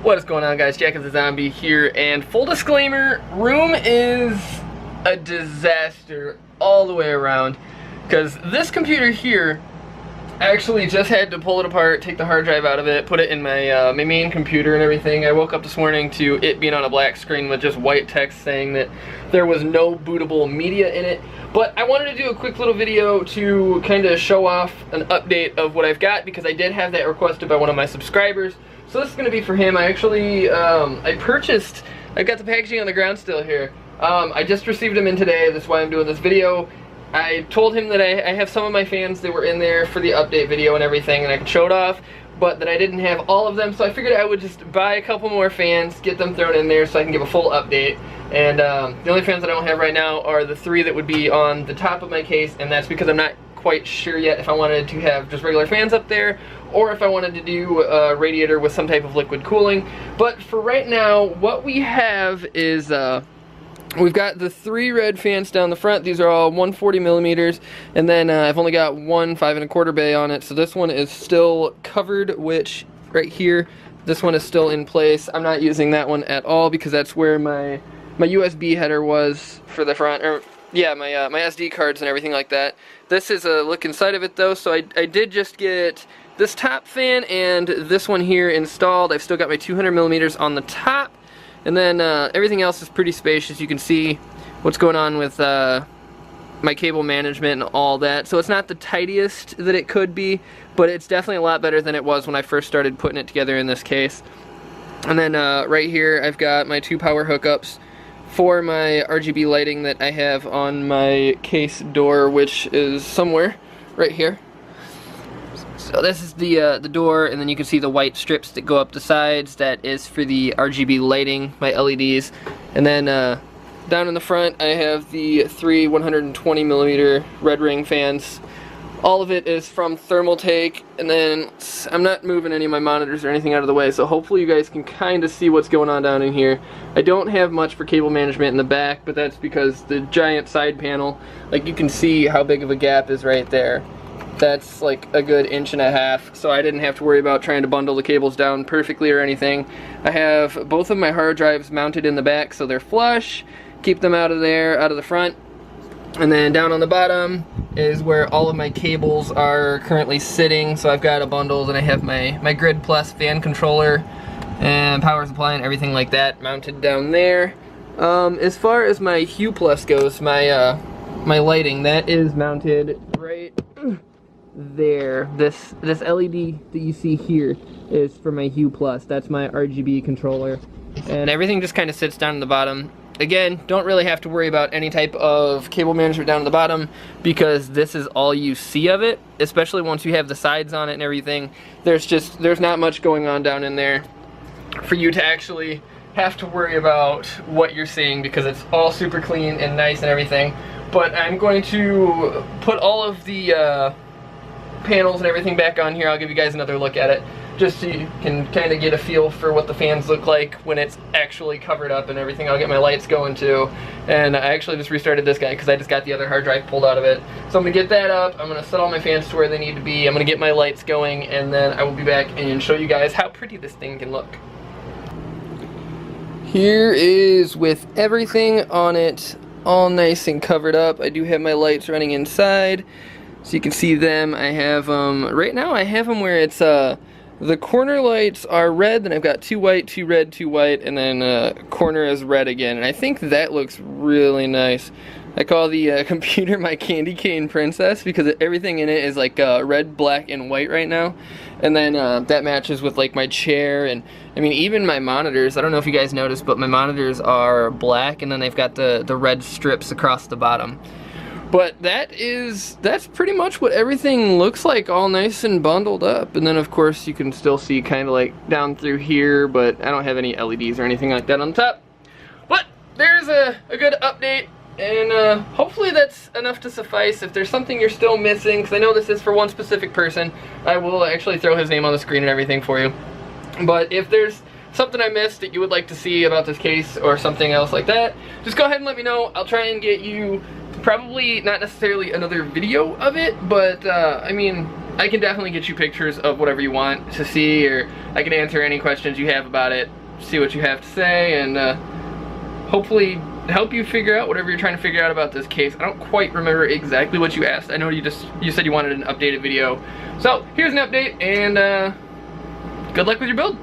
What is going on, guys? Jack is a Zombie here, and full disclaimer, room is a disaster all the way around, because this computer here, I actually just had to pull it apart, take the hard drive out of it, put it in my my main computer and everything. I woke up this morning to it being on a black screen with just white text saying that there was no bootable media in it. But I wanted to do a quick little video to kind of show off an update of what I've got, because I did have that requested by one of my subscribers. So this is going to be for him. I actually, I've got the packaging on the ground still here. I just received them in today. That's why I'm doing this video. I told him that I have some of my fans that were in there for the update video and everything, and I could show it off, but that I didn't have all of them, so I figured I would just buy a couple more fans, get them thrown in there so I can give a full update. And the only fans that I don't have right now are the 3 that would be on the top of my case, and that's because I'm not quite sure yet if I wanted to have just regular fans up there or if I wanted to do a radiator with some type of liquid cooling. But for right now, what we have is we've got the 3 red fans down the front. These are all 140 millimeters, and then I've only got one 5 1/4 bay on it, so this one is still covered, which right here, this one is still in place. I'm not using that one at all because that's where my USB header was for the front, or yeah, my SD cards and everything like that. This is a look inside of it though, so I did just get this top fan and this one here installed. I've still got my 200 millimeters on the top, and then everything else is pretty spacious. You can see what's going on with my cable management and all that. So it's not the tidiest that it could be, but it's definitely a lot better than it was when I first started putting it together in this case. And then right here I've got my 2 power hookups for my RGB lighting that I have on my case door, which is somewhere right here. So this is the door, and then you can see the white strips that go up the sides. That is for the RGB lighting, my LEDs. And then down in the front I have the 3 120 millimeter red ring fans. All of it is from Thermaltake, and then I'm not moving any of my monitors or anything out of the way, so hopefully you guys can kind of see what's going on down in here. I don't have much for cable management in the back, but that's because the giant side panel, like you can see how big of a gap is right there. That's like a good 1.5 inches, so I didn't have to worry about trying to bundle the cables down perfectly or anything. I have both of my hard drives mounted in the back so they're flush, keep them out of there, out of the front. And then down on the bottom is where all of my cables are currently sitting. So I've got a bundle, and I have my Grid Plus fan controller and power supply and everything like that mounted down there. As far as my Hue Plus goes, my lighting, that is mounted right there. This LED that you see here is for my Hue Plus. That's my RGB controller, and everything just kind of sits down in the bottom. Again, don't really have to worry about any type of cable management down at the bottom, because this is all you see of it, especially once you have the sides on it and everything. There's not much going on down in there for you to actually have to worry about what you're seeing, because it's all super clean and nice and everything. But I'm going to put all of the panels and everything back on here. I'll give you guys another look at it, just so you can kind of get a feel for what the fans look like when it's actually covered up and everything. I'll get my lights going too, and I actually just restarted this guy because I just got the other hard drive pulled out of it. So I'm going to get that up, I'm going to set all my fans to where they need to be, I'm going to get my lights going, and then I will be back and show you guys how pretty this thing can look. Here is with everything on it all nice and covered up. I do have my lights running inside, so you can see them. I have them, right now I have them where it's the corner lights are red, then I've got 2 white, 2 red, 2 white, and then corner is red again. And I think that looks really nice. I call the computer my candy cane princess, because everything in it is like red, black, and white right now. And then that matches with like my chair, and I mean even my monitors. I don't know if you guys noticed, but my monitors are black, and then they've got the red strips across the bottom. But that's pretty much what everything looks like, all nice and bundled up. And then of course you can still see kind of like down through here, but I don't have any LEDs or anything like that on top. But there's a good update, and hopefully that's enough to suffice. If there's something you're still missing, because I know this is for one specific person, I will actually throw his name on the screen and everything for you. But if there's something I missed that you would like to see about this case or something else like that, just go ahead and let me know. I'll try and get you probably not necessarily another video of it, but I mean, I can definitely get you pictures of whatever you want to see, or I can answer any questions you have about it, see what you have to say, and hopefully help you figure out whatever you're trying to figure out about this case. I don't quite remember exactly what you asked. I know you said you wanted an updated video. So here's an update, and good luck with your build.